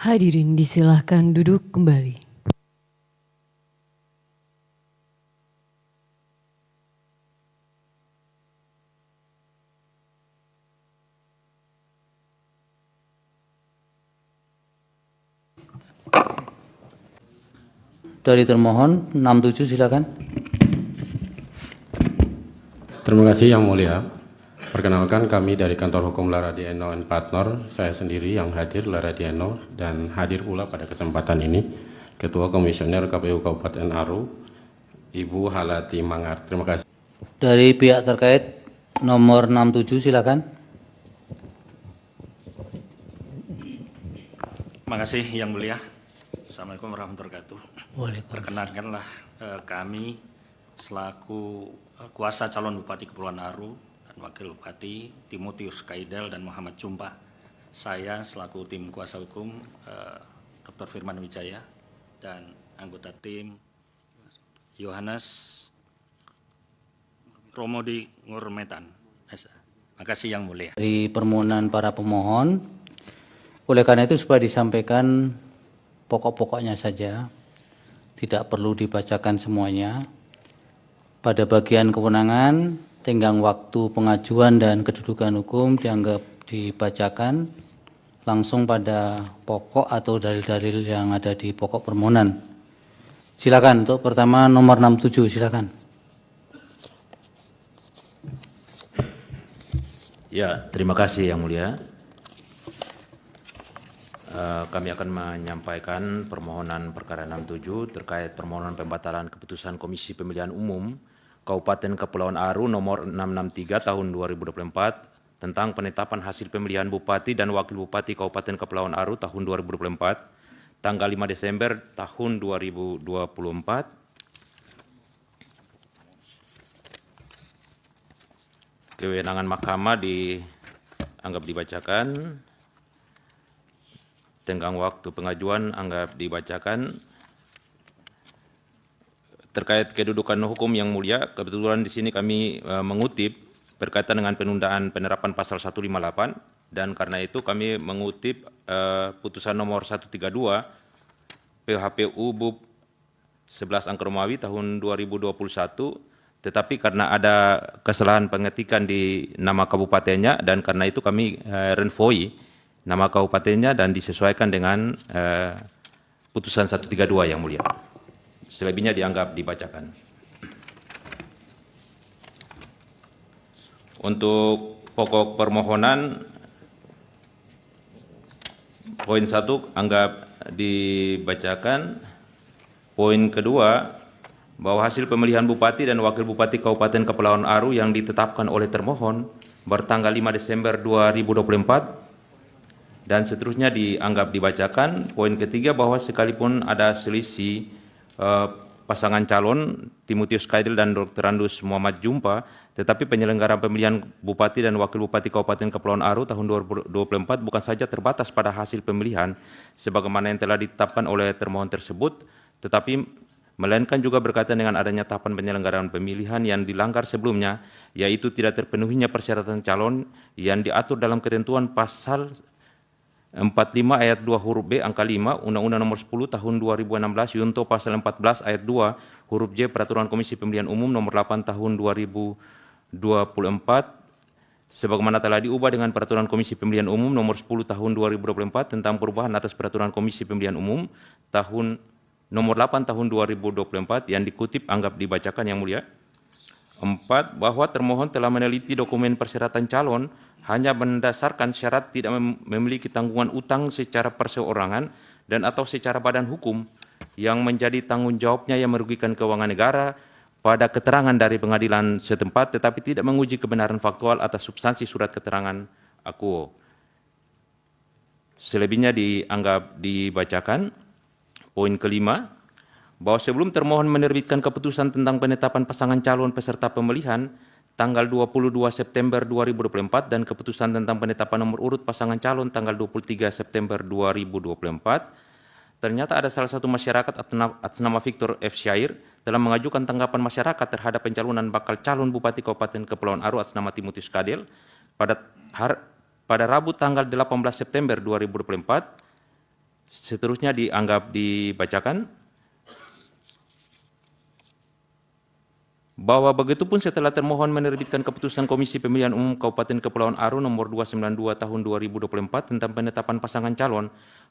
Hadirin disilahkan duduk kembali. Dari termohon 67 silakan. Terima kasih Yang Mulia. Perkenalkan kami dari Kantor Hukum Laradiano and Partner, saya sendiri yang hadir Laradiano dan hadir pula pada kesempatan ini Ketua Komisioner KPU Kabupaten Aru, Ibu Halati Mangar. Terima kasih. Dari pihak terkait nomor 67 silakan. Terima kasih Yang Mulia. Assalamualaikum warahmatullahi wabarakatuh. Perkenankanlah kami selaku kuasa calon Bupati Kepulauan Aru dan Wakil Bupati Timotius Kaidel dan Muhammad Jumpa. Saya selaku tim kuasa hukum Dr. Firman Wijaya dan anggota tim Yohanes Romodi Ngurmetan. Terima kasih Yang Mulia. Dari permohonan para pemohon, oleh karena itu supaya disampaikan pokok-pokoknya saja, tidak perlu dibacakan semuanya. Pada bagian kewenangan, tenggang waktu pengajuan dan kedudukan hukum dianggap dibacakan langsung pada pokok atau dalil-dalil yang ada di pokok permohonan. Silakan untuk pertama nomor 67 silakan. Ya, terima kasih Yang Mulia. Kami akan menyampaikan permohonan perkara 67 terkait permohonan pembatalan keputusan Komisi Pemilihan Umum Kabupaten Kepulauan Aru nomor 663 tahun 2024 tentang penetapan hasil pemilihan Bupati dan Wakil Bupati Kabupaten Kepulauan Aru tahun 2024 tanggal 5 Desember tahun 2024. Kewenangan Mahkamah dianggap dibacakan. Tenggang waktu pengajuan anggap dibacakan. Terkait kedudukan hukum Yang Mulia, kebetulan di sini kami mengutip berkaitan dengan penundaan penerapan pasal 158 dan karena itu kami mengutip putusan nomor 132 PHPU BUP 11 Angka Romawi tahun 2021, tetapi karena ada kesalahan pengetikan di nama kabupatennya dan karena itu kami renvoi nama kabupatennya dan disesuaikan dengan putusan 132 Yang Mulia. Selebihnya dianggap dibacakan. Untuk pokok permohonan, poin 1 anggap dibacakan. Poin kedua, bahwa hasil pemilihan Bupati dan Wakil Bupati Kabupaten Kepulauan Aru yang ditetapkan oleh termohon bertanggal 5 Desember 2024 dan seterusnya dianggap dibacakan. Poin ketiga, bahwa sekalipun ada selisih pasangan calon Timotius Kaidel dan Dr. Andus Muhammad Jumpa, tetapi penyelenggaraan pemilihan Bupati dan Wakil Bupati Kabupaten Kepulauan Aru tahun 2024 bukan saja terbatas pada hasil pemilihan sebagaimana yang telah ditetapkan oleh termohon tersebut, tetapi melainkan juga berkaitan dengan adanya tahapan penyelenggaraan pemilihan yang dilanggar sebelumnya, yaitu tidak terpenuhinya persyaratan calon yang diatur dalam ketentuan pasal 45 ayat 2 huruf B angka 5 Undang-Undang nomor 10 tahun 2016 Yunto pasal 14 ayat 2 huruf J Peraturan Komisi Pemilihan Umum nomor 8 tahun 2024 sebagaimana telah diubah dengan Peraturan Komisi Pemilihan Umum nomor 10 tahun 2024 tentang perubahan atas Peraturan Komisi Pemilihan Umum tahun nomor 8 tahun 2024 yang dikutip anggap dibacakan Yang Mulia. 4. Bahwa termohon telah meneliti dokumen persyaratan calon hanya berdasarkan syarat tidak memiliki tanggungan utang secara perseorangan dan atau secara badan hukum yang menjadi tanggung jawabnya yang merugikan keuangan negara pada keterangan dari pengadilan setempat tetapi tidak menguji kebenaran faktual atas substansi surat keterangan akuo. Selebihnya dianggap dibacakan. Poin kelima, bahwa sebelum termohon menerbitkan keputusan tentang penetapan pasangan calon peserta pemilihan tanggal 22 September 2024 dan keputusan tentang penetapan nomor urut pasangan calon tanggal 23 September 2024, ternyata ada salah satu masyarakat atas nama Victor F. Syair telah mengajukan tanggapan masyarakat terhadap pencalonan bakal calon Bupati Kabupaten Kepulauan Aru atas nama Timotius Kaidel pada Rabu tanggal 18 September 2024 Seterusnya dianggap dibacakan. Bahwa begitupun setelah termohon menerbitkan keputusan Komisi Pemilihan Umum Kabupaten Kepulauan Aru nomor 292 tahun 2024 tentang penetapan pasangan calon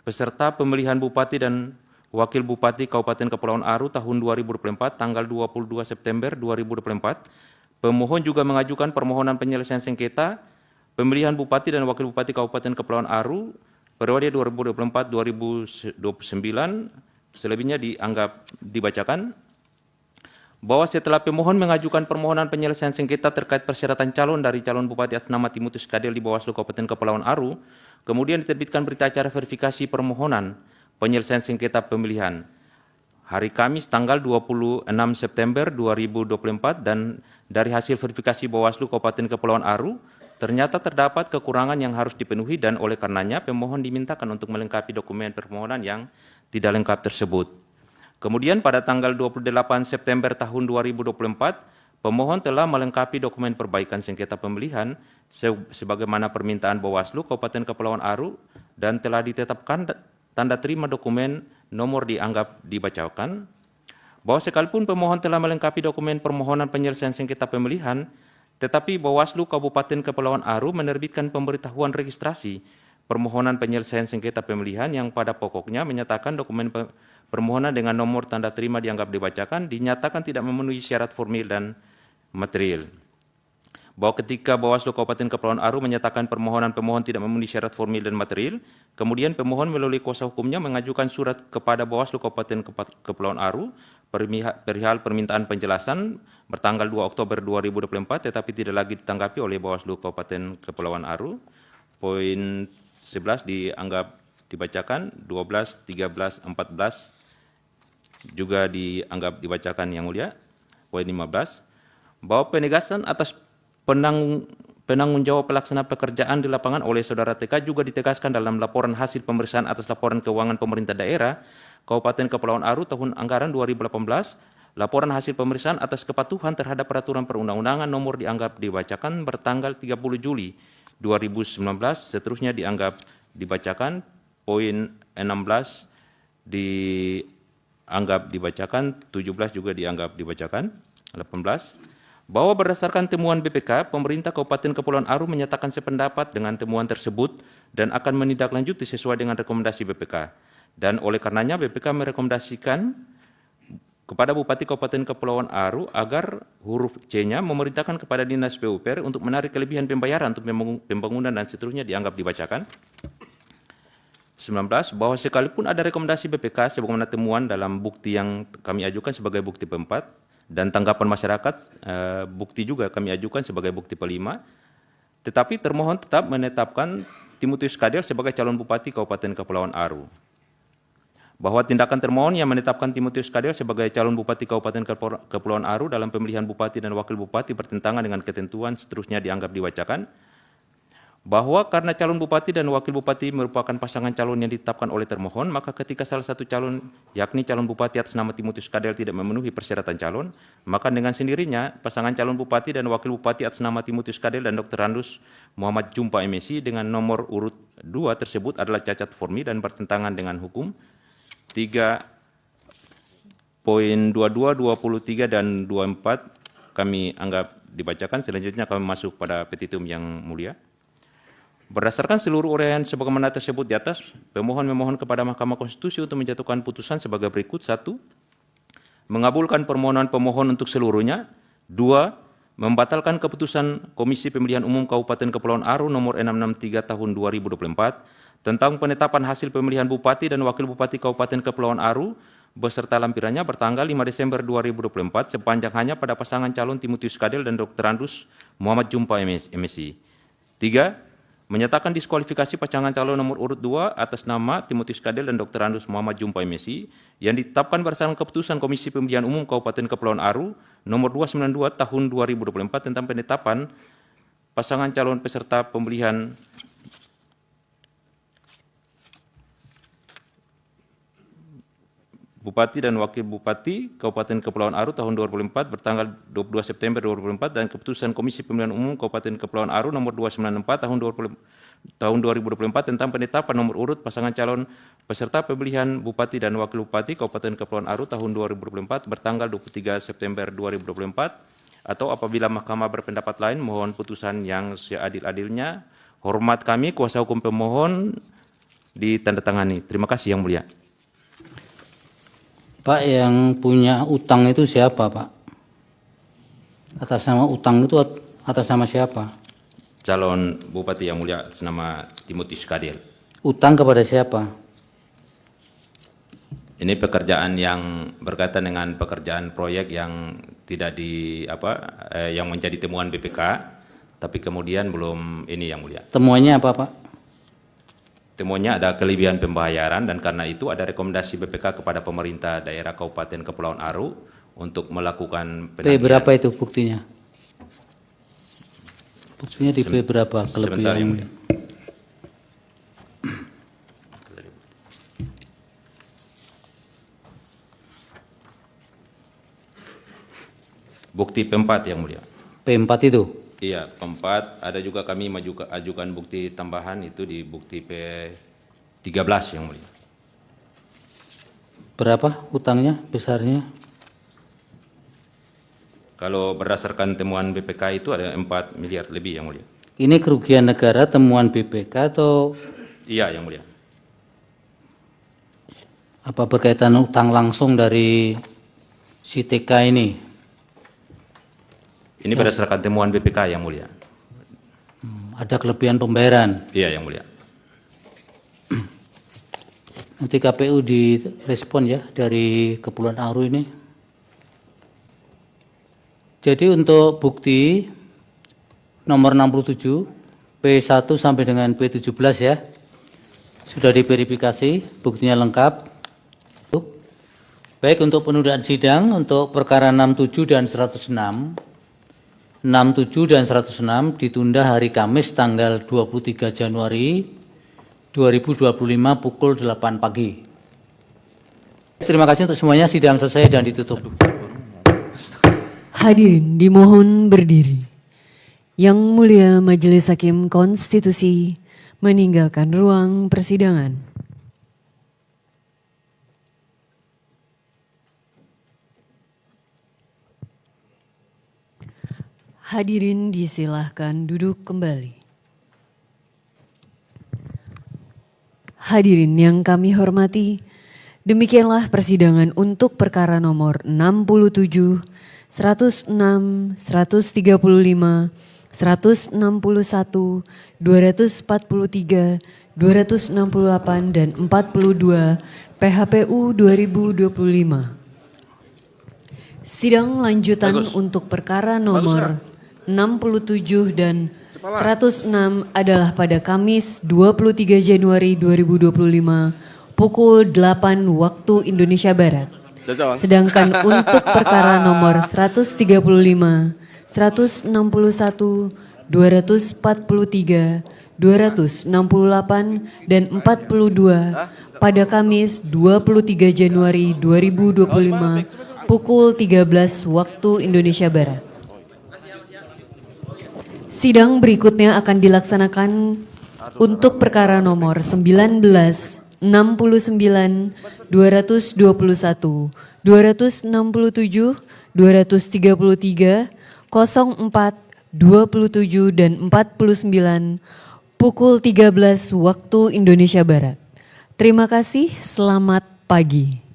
peserta pemilihan Bupati dan Wakil Bupati Kabupaten Kepulauan Aru tahun 2024 tanggal 22 September 2024, pemohon juga mengajukan permohonan penyelesaian sengketa pemilihan Bupati dan Wakil Bupati Kabupaten Kepulauan Aru periode 2024-2029, selebihnya dianggap dibacakan. Bahwa setelah pemohon mengajukan permohonan penyelesaian sengketa terkait persyaratan calon dari calon Bupati atas nama Timotius Kadel di Bawaslu Kabupaten Kepulauan Aru, kemudian diterbitkan berita acara verifikasi permohonan penyelesaian sengketa pemilihan hari Kamis tanggal 26 September 2024, dan dari hasil verifikasi Bawaslu Kabupaten Kepulauan Aru ternyata terdapat kekurangan yang harus dipenuhi, dan oleh karenanya pemohon dimintakan untuk melengkapi dokumen permohonan yang tidak lengkap tersebut. Kemudian pada tanggal 28 September tahun 2024, pemohon telah melengkapi dokumen perbaikan sengketa pemilihan sebagaimana permintaan Bawaslu Kabupaten Kepulauan Aru dan telah ditetapkan tanda terima dokumen nomor dianggap dibacakan. Bahwa sekalipun pemohon telah melengkapi dokumen permohonan penyelesaian sengketa pemilihan, tetapi Bawaslu Kabupaten Kepulauan Aru menerbitkan pemberitahuan registrasi permohonan penyelesaian sengketa pemilihan yang pada pokoknya menyatakan dokumen permohonan dengan nomor tanda terima dianggap dibacakan dinyatakan tidak memenuhi syarat formil dan material. Bahwa ketika Bawaslu Kabupaten Kepulauan Aru menyatakan permohonan pemohon tidak memenuhi syarat formil dan material, kemudian pemohon melalui kuasa hukumnya mengajukan surat kepada Bawaslu Kabupaten Kepulauan Aru perihal permintaan penjelasan bertanggal 2 Oktober 2024, tetapi tidak lagi ditanggapi oleh Bawaslu Kabupaten Kepulauan Aru. Poin 11 dianggap dibacakan, 12, 13, 14 juga dianggap dibacakan yang mulia. Poin 15, bahwa penegasan atas penanggung jawab pelaksana pekerjaan di lapangan oleh Saudara TK juga ditegaskan dalam laporan hasil pemeriksaan atas laporan keuangan pemerintah daerah Kabupaten Kepulauan Aru tahun anggaran 2018, laporan hasil pemeriksaan atas kepatuhan terhadap peraturan perundang-undangan nomor dianggap dibacakan bertanggal 30 Juli 2019, seterusnya dianggap dibacakan. Poin 16 dianggap dibacakan, 17 juga dianggap dibacakan, 18. Bahwa berdasarkan temuan BPK, pemerintah Kabupaten Kepulauan Aru menyatakan sependapat dengan temuan tersebut dan akan menindaklanjuti sesuai dengan rekomendasi BPK. Dan oleh karenanya BPK merekomendasikan kepada Bupati Kabupaten Kepulauan Aru agar huruf C-nya memerintahkan kepada Dinas PUPR untuk menarik kelebihan pembayaran untuk pembangunan dan seterusnya dianggap dibacakan. 19, bahwa sekalipun ada rekomendasi BPK sebagaimana temuan dalam bukti yang kami ajukan sebagai bukti peempat dan tanggapan masyarakat bukti juga kami ajukan sebagai bukti pelima, tetapi termohon tetap menetapkan Timotius Kadel sebagai calon Bupati Kabupaten Kepulauan Aru. Bahwa tindakan termohon yang menetapkan Timotius Kadel sebagai calon Bupati Kabupaten Kepulauan Aru dalam pemilihan Bupati dan Wakil Bupati bertentangan dengan ketentuan seterusnya dianggap dibacakan. Bahwa karena calon Bupati dan Wakil Bupati merupakan pasangan calon yang ditetapkan oleh termohon, maka ketika salah satu calon, yakni calon Bupati atas nama Timotius Kadel tidak memenuhi persyaratan calon, maka dengan sendirinya pasangan calon Bupati dan Wakil Bupati atas nama Timotius Kadel dan Dr. Randus Muhammad Jumpa MSI dengan nomor urut 2 tersebut adalah cacat formil dan bertentangan dengan hukum. 3 poin 22, 23, dan 24 kami anggap dibacakan. Selanjutnya kami masuk pada petitum yang mulia. Berdasarkan seluruh uraian sebagaimana tersebut di atas, pemohon memohon kepada Mahkamah Konstitusi untuk menjatuhkan putusan sebagai berikut. 1. Mengabulkan permohonan pemohon untuk seluruhnya. 2. Membatalkan keputusan Komisi Pemilihan Umum Kabupaten Kepulauan Aru nomor 663 tahun 2024 tentang penetapan hasil pemilihan Bupati dan Wakil Bupati Kabupaten Kepulauan Aru beserta lampirannya bertanggal 5 Desember 2024 sepanjang hanya pada pasangan calon Timotius Kadel dan Dr. Randus Muhammad Jumpa MSI. 3. Menyatakan diskualifikasi pasangan calon nomor urut 2 atas nama Timotius Kadel dan Dr. Randus Muhammad Jumpa MSI yang ditetapkan berdasarkan keputusan Komisi Pemilihan Umum Kabupaten Kepulauan Aru nomor 292 tahun 2024 tentang penetapan pasangan calon peserta pemilihan Bupati dan Wakil Bupati Kabupaten Kepulauan Aru tahun 2004 bertanggal 22 September 2004 dan keputusan Komisi Pemilihan Umum Kabupaten Kepulauan Aru nomor 294 tahun 2024 tentang penetapan nomor urut pasangan calon peserta pemilihan Bupati dan Wakil Bupati Kabupaten Kepulauan Aru tahun 2024 bertanggal 23 September 2024 atau apabila Mahkamah berpendapat lain mohon putusan yang seadil-adilnya. Hormat kami kuasa hukum pemohon ditandatangani. Terima kasih Yang Mulia. Pak, yang punya utang itu siapa, Pak? Atas nama utang itu atas nama siapa? Calon Bupati Yang Mulia atas nama Timotius Kadil. Utang kepada siapa? Ini pekerjaan yang berkaitan dengan pekerjaan proyek yang tidak yang menjadi temuan BPK, tapi kemudian belum ini Yang Mulia. Temuannya apa, Pak? Temuannya ada kelebihan pembayaran dan karena itu ada rekomendasi BPK kepada pemerintah daerah Kabupaten Kepulauan Aru untuk melakukan penagihan. Berapa itu buktinya? Buktinya di berapa kelebihan? Sebentar Yang Mulia. Bukti P4 Yang Mulia. P4 itu? Iya, P4 ada juga kami ajukan bukti tambahan itu di bukti P13 Yang Mulia. Berapa utangnya besarnya? Kalau berdasarkan temuan BPK itu ada 4 miliar lebih Yang Mulia. Ini kerugian negara temuan BPK atau? Iya Yang Mulia. Apa berkaitan utang langsung dari si TK ini? Ini berdasarkan temuan BPK Yang Mulia. Ada kelebihan pembayaran? Iya Yang Mulia. Nanti KPU direspon ya dari Kepulauan Aru ini. Jadi untuk bukti nomor 67, P1 sampai dengan P17 ya, sudah diverifikasi, buktinya lengkap. Baik, untuk penundaan sidang untuk perkara 67 dan 106, 67 dan 106 ditunda hari Kamis tanggal 23 Januari 2025 pukul 8 pagi. Terima kasih untuk semuanya, sidang selesai dan ditutup. Hadirin dimohon berdiri. Yang Mulia Majelis Hakim Konstitusi meninggalkan ruang persidangan. Hadirin disilahkan duduk kembali. Hadirin yang kami hormati, demikianlah persidangan untuk perkara nomor 67, 106, 135, 161, 243, 268, dan 42 PHPU 2025. Sidang lanjutan untuk perkara nomor 67 dan 106 adalah pada Kamis 23 Januari 2025 pukul 8 waktu Indonesia Barat. Sedangkan untuk perkara nomor 135, 161, 243, 268, dan 42 pada Kamis 23 Januari 2025 pukul 13 waktu Indonesia Barat. Sidang berikutnya akan dilaksanakan untuk perkara nomor 19, 69, 221, 267, 233, 04, 27, dan 49 pukul 13 waktu Indonesia Barat. Terima kasih, selamat pagi.